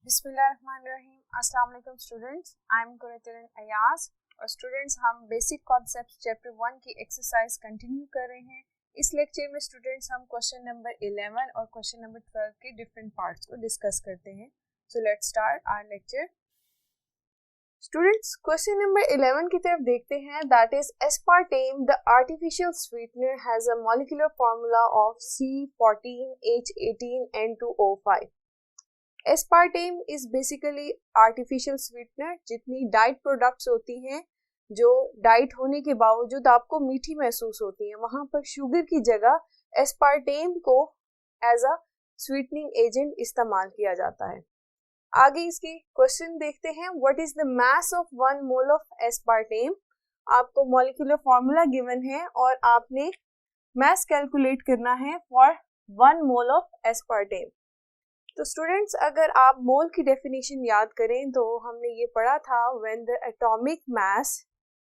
बिस्मिल्लाहिर्रहमानिर्रहीम। अस्सलाम वालेकुम स्टूडेंट्स, आई एम कुरैतुल अयाज और स्टूडेंट्स हम बेसिक कॉन्सेप्ट्स चैप्टर 1 की एक्सरसाइज कंटिन्यू कर रहे हैं। इस लेक्चर में स्टूडेंट्स हम क्वेश्चन नंबर 11 और क्वेश्चन नंबर 12 के डिफरेंट पार्ट्स को डिस्कस करते हैं। So let's start our lecture. Students question number 11 की तरफ देखते हैं। That is aspartame the artificial sweetener has a molecular formula of C14H18N2O5। Aspartame is basically artificial sweetener. जितनी डाइट प्रोडक्ट्स होती हैं जो डाइट होने के बावजूद आपको मीठी महसूस होती हैं, वहां पर शुगर की जगह एस्पार्टेम को एज अ स्वीटनिंग एजेंट इस्तेमाल किया जाता है। आगे इसके क्वेश्चन देखते हैं। What is the mass of 1 mole of aspartame. आपको मॉलिक्यूलर फॉर्मूला गिवन है और आपने मास कैलकुलेट करना है फॉर 1 मोल ऑफ एस्पार्टेम। तो स्टूडेंट्स अगर आप मोल की डेफिनेशन याद करें तो हमने ये पढ़ा था, व्हेन द एटॉमिक मास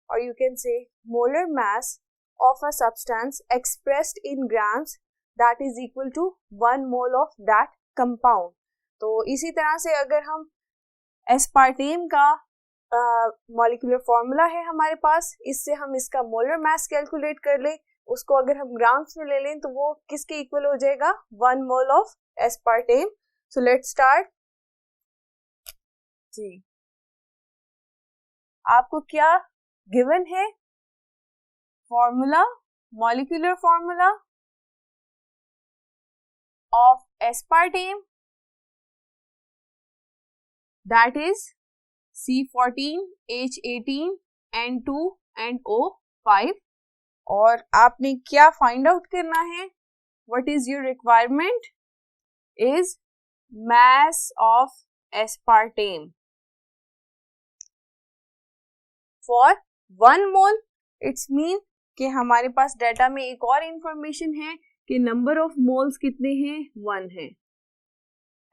और you can say molar mass of a substance expressed in grams that is equal to 1 mole of that compound. तो इसी तरह से अगर हम एस्पार्टेम का मॉलिक्यूलर फॉर्मूला है हमारे पास, इससे हम इसका मोलर मास कैलकुलेट कर ले, उसको अगर हम ग्राम्स में ले लें तो वो किसके इक्वल हो जाएगा, 1 mole of aspartame. So let's start। जी आपको क्या गिवन है, formula, molecular formula of aspartame that is C14H18N2O5 और आपने क्या फाइंड आउट करना है, what is your requirement is mass of aspartame for 1 mole। It's mean कि हमारे पास डाटा में एक और इंफॉर्मेशन है कि नंबर ऑफ मोल्स कितने हैं, 1 है।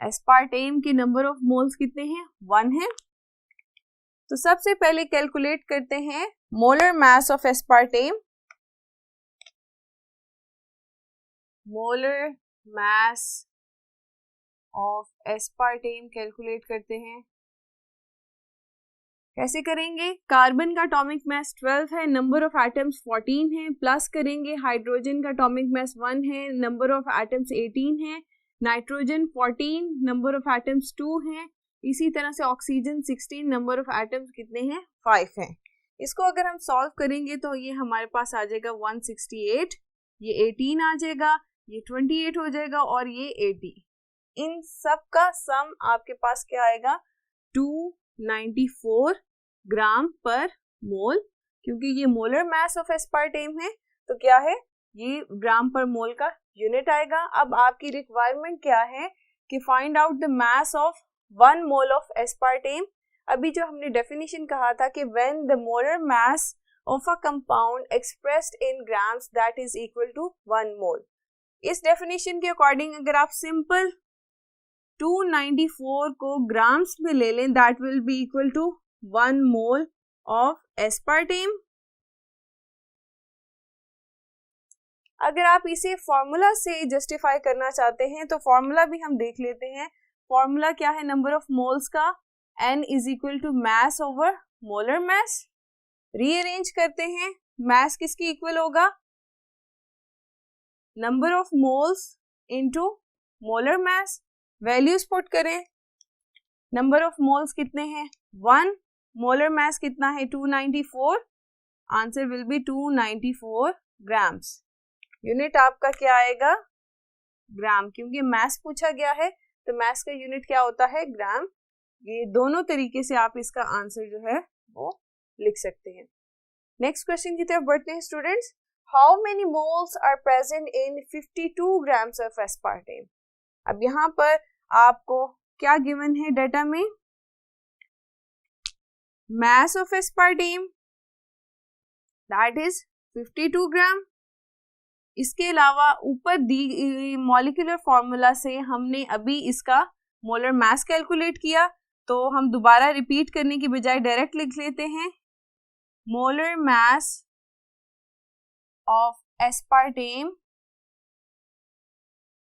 एस्पार्टेम के नंबर ऑफ मोल्स कितने हैं, 1 है। तो सबसे पहले कैलकुलेट करते हैं molar mass of aspartame. Molar mass of aspartame calculate करते हैं। कैसे करेंगे, कार्बन का एटॉमिक मास 12 है, नंबर ऑफ एटम्स 14 है, प्लस करेंगे हाइड्रोजन का एटॉमिक मास 1 है, नंबर ऑफ एटम्स 18 है, नाइट्रोजन 14, नंबर ऑफ एटम्स 2 है, इसी तरह से ऑक्सीजन 16, नंबर ऑफ एटम्स कितने हैं, 5 हैं। इसको अगर हम सॉल्व करेंगे तो ये हमारे पास आ जाएगा 168, ये 18 आ जाएगा, ये 28 हो जाएगा और ये 80। इन सब का सम आपके पास क्या आएगा, 294 ग्राम पर मोल। क्योंकि ये मोलर मास ऑफ एस्पार्टेम है तो क्या है, ये ग्राम पर मोल का यूनिट आएगा। अब आपकी रिक्वायरमेंट क्या है कि find out the mass of 1 mole of aspartame. अभी जो हमने डेफिनेशन कहा था कि when the molar mass of a compound expressed in grams that is equal to 1 mole. इस डेफिनेशन के अकॉर्डिंग अगर आप सिंपल 294 को ग्राम्स में ले लें that will be equal to 1 mole of aspartame. अगर आप इसे फॉर्मूला से जस्टिफाई करना चाहते हैं तो फॉर्मूला भी हम देख लेते हैं। फॉर्मूला क्या है नंबर ऑफ मोल्स का, N is equal to mass over molar mass. Rearrange करते हैं, मास किसकी इक्वल होगा, number of moles into molar mass. Values put करें, नंबर ऑफ मोल्स कितने हैं 1, मोलर मास कितना है 294, answer will be 294 grams. Unit आपका क्या आएगा, ग्राम, क्योंकि मास पूछा गया है तो मास का यूनिट क्या होता है, ग्राम। ये दोनों तरीके से आप इसका आंसर जो है वो लिख सकते हैं। नेक्स्ट क्वेश्चन की तरफ बढ़ते हैं students. How many moles are present in 52 grams of aspartame. अब यहाँ पर आपको क्या गिवन है डाटा में, mass of aspartame that is 52 gram. इसके अलावा ऊपर दी मॉलिक्यूलर फॉर्मूला से हमने अभी इसका मोलर मास कैलकुलेट किया, तो हम दोबारा रिपीट करने की बजाय डायरेक्ट लिख लेते हैं, molar mass of aspartame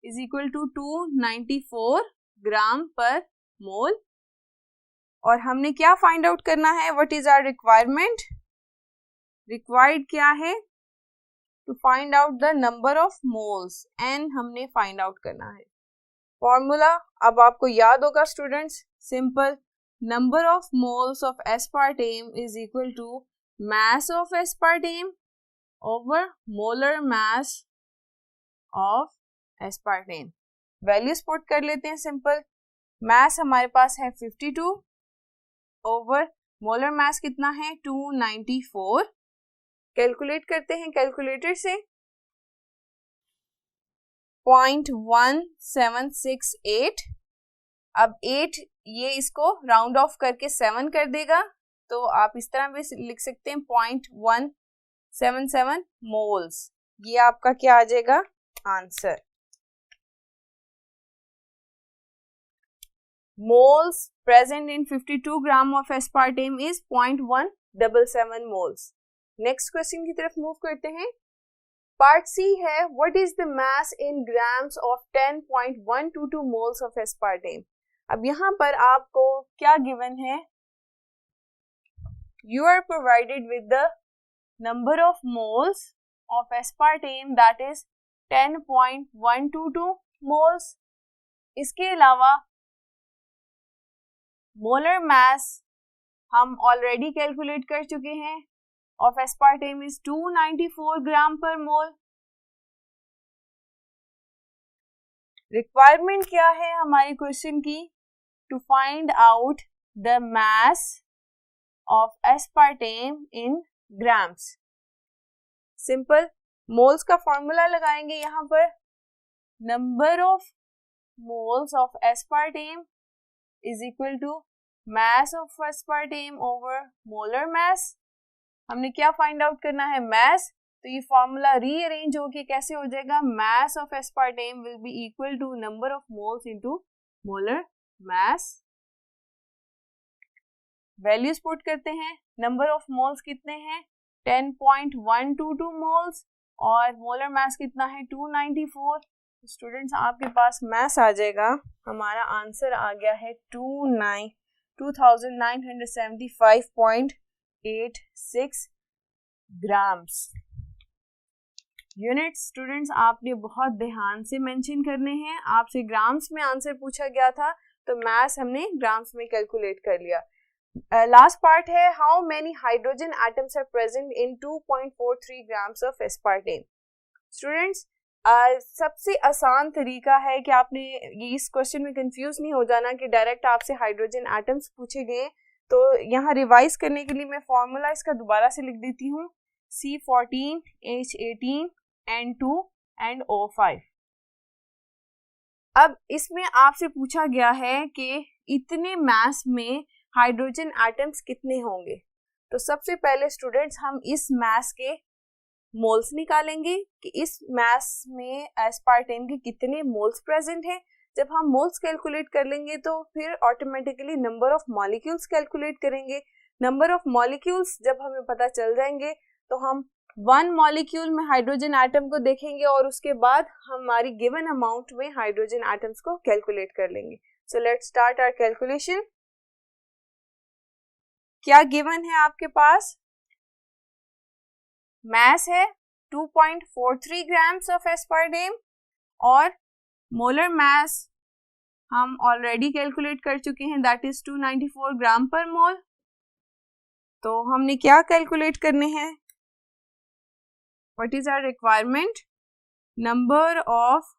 is equal to 294 gram per mole. और हमने क्या फाइंड आउट करना है, what is our requirement, required क्या है, to find out the number of moles, N हमने फाइंड आउट करना है। फॉर्मूला अब आपको याद होगा students, simple, number of moles of aspartame is equal to mass of aspartame over molar mass of aspartame। Values put कर लेते हैं सिंपल, मास हमारे पास है 52 ओवर मोलर मास कितना है 294। कैलकुलेट करते हैं कैलकुलेटर से, 0.1768। अब 8 ये इसको राउंड ऑफ करके 7 कर देगा, तो आप इस तरह भी लिख सकते हैं 0.177 मोल्स। ये आपका क्या आ जाएगा answer. Moles present in 52 gram of aspartame is 0.177 moles. Next question की तरफ मूव करते हैं। पार्ट सी है, what is the mass in grams of 10.122 moles of aspartame. अब यहाँ पर आपको क्या गिवन है, you are provided with the number of moles of aspartame that is 10.122 moles। इसके अलावा मोलर मास हम ऑलरेडी कैलकुलेट कर चुके हैं, of aspartame is 294 gram per mole. Requirement क्या है हमारी क्वेश्चन की, to find out the mass of aspartame in grams। Simple, moles का फॉर्मूला लगाएंगे यहाँ पर, number of moles of aspartame is equal to mass of aspartame over molar mass। हमने क्या फाइंड आउट करना है, mass, तो ये फॉर्मूला रीअरेंज होके कैसे हो जाएगा, mass of aspartame will be equal to number of moles into molar mass। Values put करते हैं, नंबर ऑफ मोल्स कितने हैं 10.122 मोल्स और मोलर मास कितना है 294। स्टूडेंट्स आपके पास मास आ जाएगा, हमारा आंसर आ गया है 2975.86 ग्राम्स। यूनिट स्टूडेंट्स आपने बहुत ध्यान से मेंशन करने हैं, आपसे ग्राम्स में आंसर पूछा गया था तो मास हमने ग्राम्स में कैलकुलेट कर लिया। लास्ट पार्ट है, how many hydrogen atoms are present in 2.43 grams of aspartame. Students सबसे आसान तरीका है कि आपने ये इस क्वेश्चन में कंफ्यूज नहीं हो जाना कि डायरेक्ट आपसे हाइड्रोजन एटम्स पूछे गए, तो यहाँ रिवाइज करने के लिए मैं फॉर्मूला इसका दोबारा से लिख देती हूँ, C14 H18 N2 and O5। अब इसमें आपसे पूछा गया है कि इतने मास में हाइड्रोजन एटम्स कितने होंगे। तो सबसे पहले स्टूडेंट्स हम इस मास के मोल्स निकालेंगे कि इस मास में एस्पार्टेम के कितने मोल्स प्रेजेंट हैं। जब हम मोल्स कैलकुलेट कर लेंगे तो फिर automatically number of molecules calculate करेंगे। नंबर ऑफ मॉलिक्यूल्स जब हमें पता चल जाएंगे तो हम 1 मॉलिक्यूल में हाइड्रोजन एटम को देखेंगे और उसके बाद हमारी गिवन अमाउंट में हाइड्रोजन एटम्स को कैलकुलेट कर लेंगे। So let's start our calculation. क्या गिवन है आपके पास, मास है 2.43 ग्राम्स ऑफ एस्पार्टेम और मोलर मास हम ऑलरेडी कैलकुलेट कर चुके हैं, दैट इज 294 ग्राम पर मोल। तो हमने क्या कैलकुलेट करने हैं, what is our requirement, number of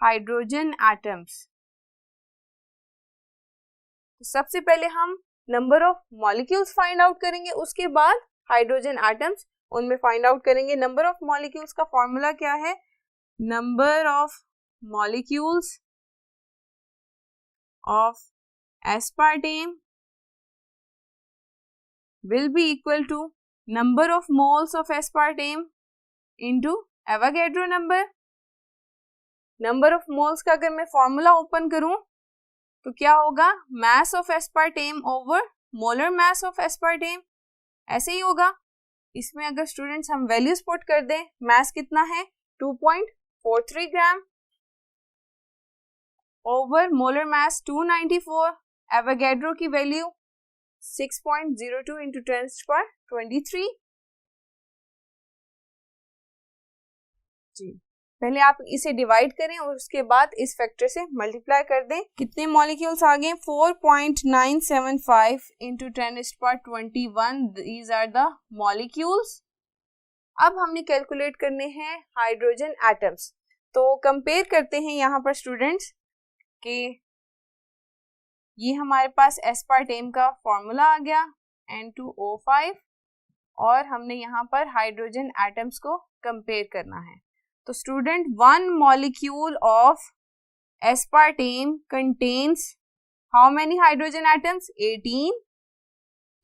hydrogen atoms. तो सबसे पहले हम number of molecules find out करेंगे, उसके बाद हाइड्रोजन एटम्स उनमें फाइंड आउट करेंगे। नंबर ऑफ मॉलिक्यूल्स का फॉर्मूला क्या है, number of molecules of aspartame will be equal to number of moles of aspartame into Avogadro number। Number of moles का अगर मैं फॉर्मूला ओपन करूं तो क्या होगा, मास of aspartame over molar mass of aspartame, ऐसे ही होगा। इसमें अगर स्टूडेंट्स हम वैल्यूज पुट कर दें, मास कितना है 2.43 ग्राम ओवर मोलर मास 294, एवोगैड्रो की वैल्यू 6.02 इंटू 10⁻23। जी, पहले आप इसे डिवाइड करें और उसके बाद इस फैक्टर से मल्टीप्लाई कर दें। कितने मॉलिक्यूल्स आ गए? 4.975 into 10⁻21, these are the molecules. अब हमने कैलकुलेट करने हैं हाइड्रोजन एटम्स। तो कंपेयर करते हैं यहाँ पर स्टूडेंट्स कि ये हमारे पास एस्पार्टेम का फॉर्मूला आ गया N2O5, और हमने यहाँ पर हाइड्रोजन एटम्स को कंपेयर करना है। तो student, 1 molecule of aspartame contains how many hydrogen atoms? 18।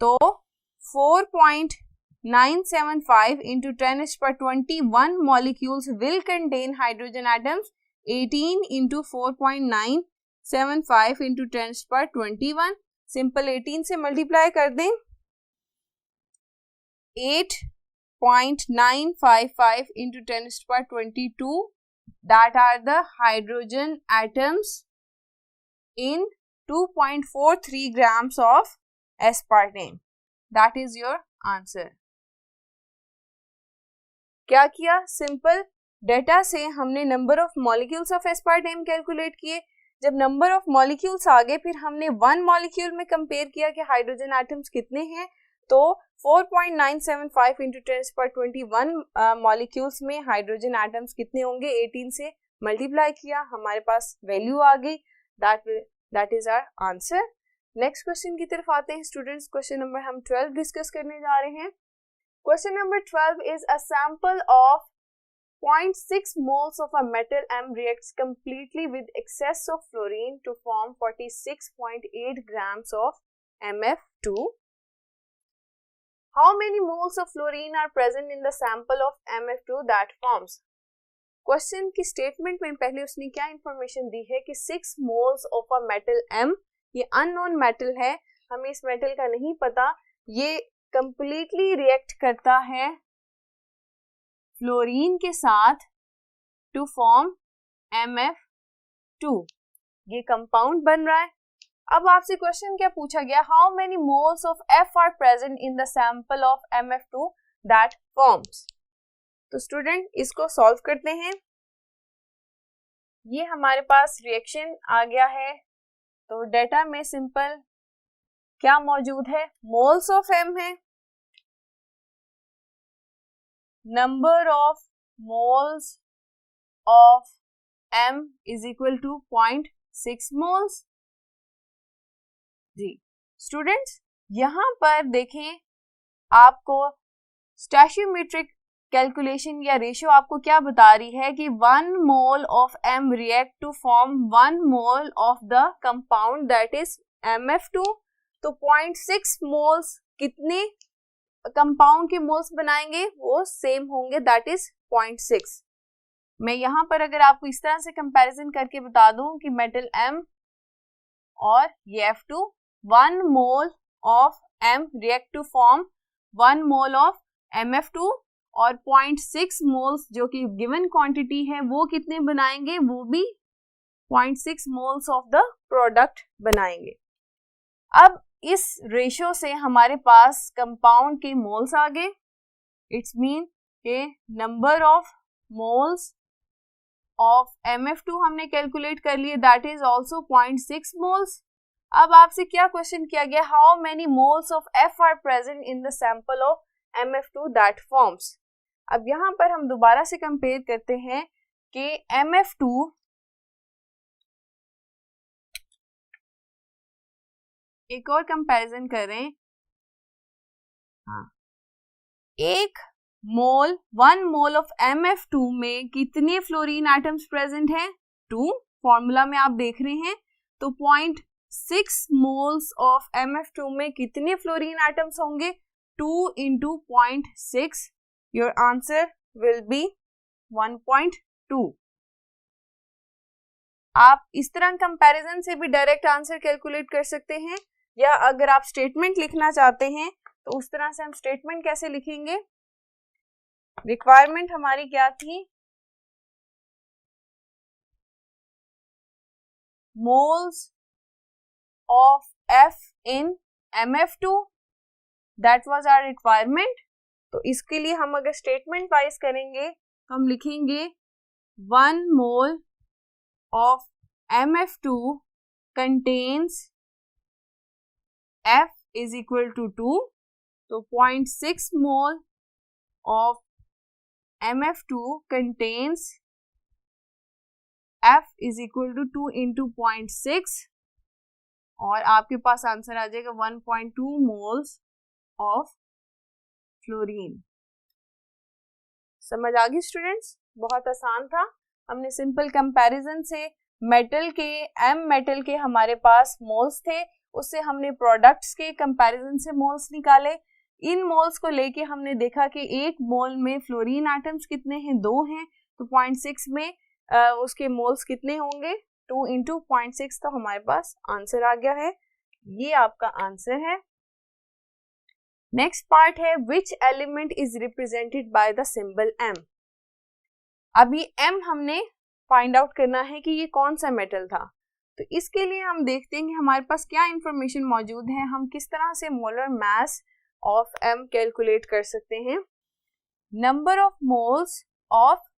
तो 4.975 into 10⁻21 molecules will contain hydrogen atoms. 18 into 4.975 into 10⁻21, simple 18 से मल्टीप्लाई कर दें, 8.955 into 10⁻22, that are the hydrogen atoms in 2.43 grams of aspartame. That is your answer. क्या किया? Simple data से हमने number of molecules of aspartame calculate किए। जब number of molecules आ गए, फिर हमने 1 मॉलिक्यूल में कंपेयर किया कि हाइड्रोजन एटम्स कितने हैं। तो 4.975 इंटू 10⁻21 मॉलिक्यूल्स में हाइड्रोजन एटम्स कितने होंगे? 18 से मल्टीप्लाई किया, हमारे पास वैल्यू आ गई। That is our answer. Next question की तरफ आते हैं स्टूडेंट्स। क्वेश्चन नंबर हम 12 डिस्कस करने जा रहे हैं। Question number 12 is a sample of 0.6 moles of a metal M reacts completely with excess of fluorine to form 46.8 grams of MF2. How many moles of fluorine are present in the sample of MF2 that forms? Question की statement में पहले उसने क्या information दी है कि 6 moles of a metal M, ये unknown metal है, हमें इस मेटल का नहीं पता, ये कंप्लीटली रिएक्ट करता है फ्लोरीन के साथ टू फॉर्म MF2, ये कंपाउंड बन रहा है। अब आपसे क्वेश्चन क्या पूछा गया? How many moles of F are present in the sample of MF2 that forms. तो स्टूडेंट, इसको सॉल्व करते हैं। ये हमारे पास रिएक्शन आ गया है, तो डेटा में सिंपल क्या मौजूद है? मोल्स ऑफ M है, number of moles of M is equal to 0.6 moles. जी स्टूडेंट्स, यहां पर देखें, आपको स्टैचियोमेट्रिक कैलकुलेशन या रेशियो आपको क्या बता रही है कि 1 mole of M react to form 1 mole of the compound that is MF2। तो 0.6 मोल्स कितने कंपाउंड के मोल्स बनाएंगे? वो सेम होंगे, दैट इज 0.6। मैं यहाँ पर अगर आपको इस तरह से कंपैरिजन करके बता दूं कि मेटल M और ये F2, 1 mole of M react to form 1 mole of MF2, और 0.6 मोल्स जो कि गिवन क्वांटिटी है वो कितने बनाएंगे? वो भी 0.6 मोल्स ऑफ द प्रोडक्ट बनाएंगे। अब इस रेशियो से हमारे पास कंपाउंड के मोल्स आ गए। इट्स मीन के number of moles of MF2 हमने कैलकुलेट कर लिए, दैट इज आल्सो 0.6 मोल्स। अब आपसे क्या क्वेश्चन किया गया? How many moles of F are present in the sample of MF2 that forms. अब यहां पर हम दोबारा से कंपेयर करते हैं कि MF2 एक और कंपैरिजन करें। हाँ, 1 मोल ऑफ MF2 में कितने फ्लोरीन एटम्स प्रेजेंट हैं? 2। फॉर्मूला में आप देख रहे हैं, तो 0.6 मोल्स ऑफ MF2 में कितने फ्लोरीन एटम्स होंगे? 2 into 0.6, your answer will be 1.2। आप इस तरह कंपैरिजन से भी डायरेक्ट आंसर कैलकुलेट कर सकते हैं, या अगर आप स्टेटमेंट लिखना चाहते हैं तो उस तरह से हम स्टेटमेंट कैसे लिखेंगे? रिक्वायरमेंट हमारी क्या थी? moles of F in MF2, that was our requirement. तो इसके लिए हम अगर स्टेटमेंट वाइज करेंगे तो हम लिखेंगे 1 mole of MF2 contains F is equal to 2, तो 0.6 mole of MF2 contains F is equal to 2 into 0.6 और आपके पास आंसर आ जाएगा 1.2 moles of फ्लोरीन। समझ आ गई स्टूडेंट्स? बहुत आसान था। हमने सिंपल कंपैरिजन से मेटल के एम मेटल के हमारे पास मोल्स थे, उससे हमने प्रोडक्ट्स के कंपैरिजन से मोल्स निकाले। इन मोल्स को लेके हमने देखा कि एक मोल में फ्लोरीन एटम्स कितने हैं, 2 हैं, तो 0.6 में उसके मोल्स कितने होंगे, 2 into 0.6, तो हमारे पास आंसर आ गया है। ये आपका आंसर है। नेक्स्ट पार्ट है which element is represented by the symbol M। अभी M हमने फाइंड आउट करना है कि ये कौन सा मेटल था, तो इसके लिए हम देखते हैं कि हमारे पास क्या इंफॉर्मेशन मौजूद है, हम किस तरह से molar mass of M calculate कर सकते हैं। Number of moles of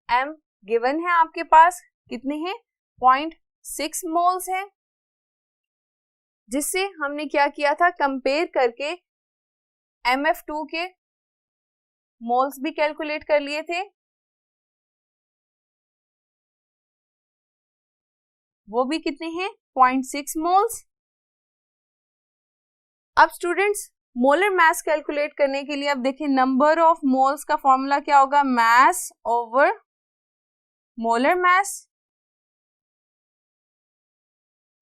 M given है आपके पास, कितने हैं, 0.6 मोल्स है, जिससे हमने क्या किया था, कंपेयर करके MF2 के मोल्स भी कैलकुलेट कर लिए थे, वो भी कितने हैं, 0.6 मोल्स। अब स्टूडेंट्स मोलर मास कैलकुलेट करने के लिए अब देखिए नंबर ऑफ मोल्स का फॉर्मूला क्या होगा, मास ओवर मोलर मास।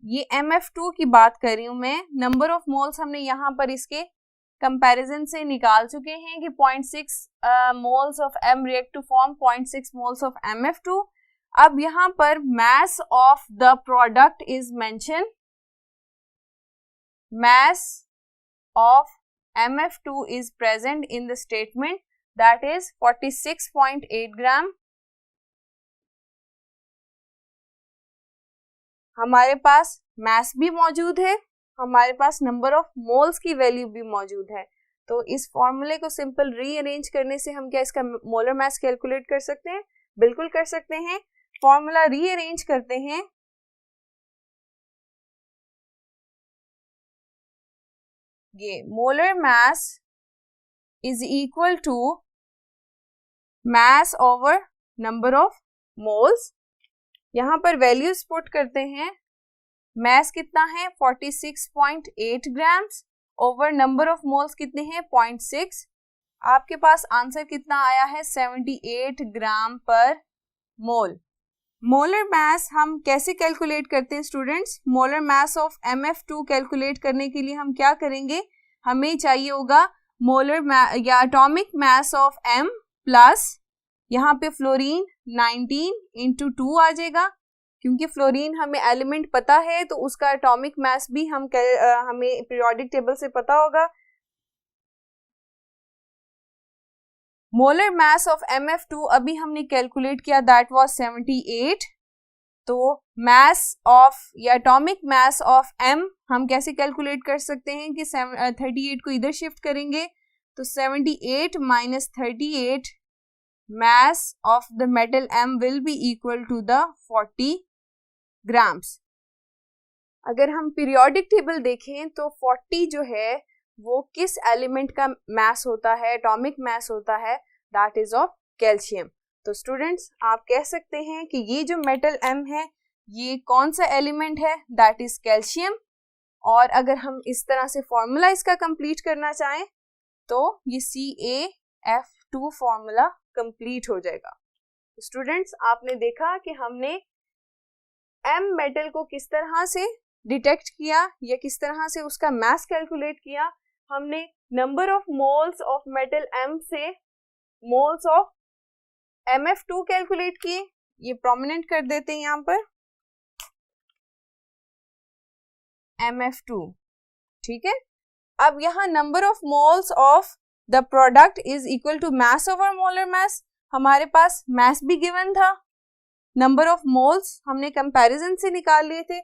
ये MF2 की बात कर रही हूं मैं, नंबर ऑफ मोल्स हमने यहां पर इसके कंपैरिजन से निकाल चुके हैं कि 0.6 moles of M react to form 0.6 moles of MF2। अब यहां पर mass of the product is mention, mass of MF2 is present in the statement, that is 46.8 gram। हमारे पास mass भी मौजूद है, हमारे पास नंबर ऑफ मोल्स की वैल्यू भी मौजूद है, तो इस फॉर्मूले को सिंपल रीअरेंज करने से हम क्या इसका मोलर मास कैलकुलेट कर सकते हैं, बिल्कुल कर सकते हैं। फॉर्मूला रीअरेंज करते हैं, ये molar mass is equal to mass over number of moles. यहां पर वैल्यूज पुट करते हैं, मास कितना है 46.8 grams over number of moles कितने हैं 0.6। आपके पास आंसर कितना आया है 78 ग्राम पर मोल। मोलर मास हम कैसे कैलकुलेट करते हैं students, molar mass of MF2 calculate करने के लिए हम क्या करेंगे, हमें चाहिए होगा मोलर या atomic mass of M plus यहाँ पे फ्लोरीन 19 into 2 आ जाएगा, क्योंकि फ्लोरीन हमें एलिमेंट पता है तो उसका एटॉमिक मास भी हमें पीरियोडिक टेबल से पता होगा। मोलर मास ऑफ MF2 अभी हमने कैलकुलेट किया, दैट वाज 78। तो मास ऑफ या एटॉमिक मास ऑफ M हम कैसे कैलकुलेट कर सकते हैं कि 38 को इधर शिफ्ट करेंगे तो 78 minus 38 mass of the metal M will be equal to the 40 grams। अगर हम पीरियोडिक टेबल देखें तो 40 जो है वो किस एलिमेंट का मास होता है, एटॉमिक मास होता है, दैट इज ऑफ कैल्शियम। तो स्टूडेंट्स आप कह सकते हैं कि ये जो मेटल M है ये कौन सा एलिमेंट है, दैट इज कैल्शियम। और अगर हम इस तरह से फॉर्मूला इसका कंप्लीट करना चाहें तो ये CaF2 फॉर्मूला कंप्लीट हो जाएगा। स्टूडेंट्स आपने देखा कि हमने M मेटल को किस तरह से डिटेक्ट किया या किस तरह से उसका मास कैलकुलेट किया। हमने number of moles of metal M से मोल्स ऑफ MF2 कैलकुलेट किए, ये प्रोमिनेंट कर देते हैं यहाँ पर MF2, ठीक है। अब यहाँ number of moles of the product is equal to mass over molar mass, हमारे पास मास भी गिवन था, नंबर ऑफ मोल्स हमने कंपैरिजन से निकाल लिए थे,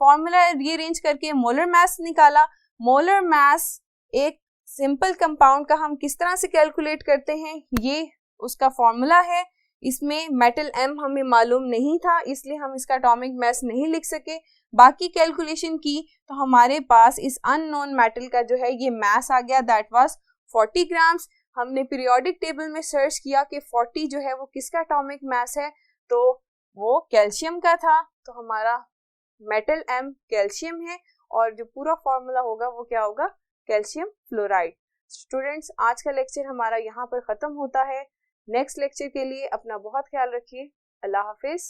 फॉर्मूला रीअरेंज करके मोलर मास निकाला। मोलर मास एक सिंपल कंपाउंड का हम किस तरह से कैलकुलेट करते हैं, ये उसका फॉर्मूला है। इसमें मेटल M हमें मालूम नहीं था, इसलिए हम इसका एटॉमिक मास नहीं लिख सके। बाकी कैलकुलेशन की तो हमारे पास इस अननोन मेटल का जो है ये मास आ गया, दैट वाज 40 ग्राम्स। हमने पीरियोडिक टेबल में सर्च किया कि 40 जो है वो किसका एटॉमिक मास है, तो वो कैल्शियम का था। तो हमारा मेटल M कैल्शियम है और जो पूरा फॉर्मूला होगा वो क्या होगा, कैल्शियम फ्लोराइड। स्टूडेंट्स, आज का लेक्चर हमारा यहाँ पर ख़त्म होता है। नेक्स्ट लेक्चर के लिए अपना बहुत ख्याल रखिए। अल्लाह हाफिज़।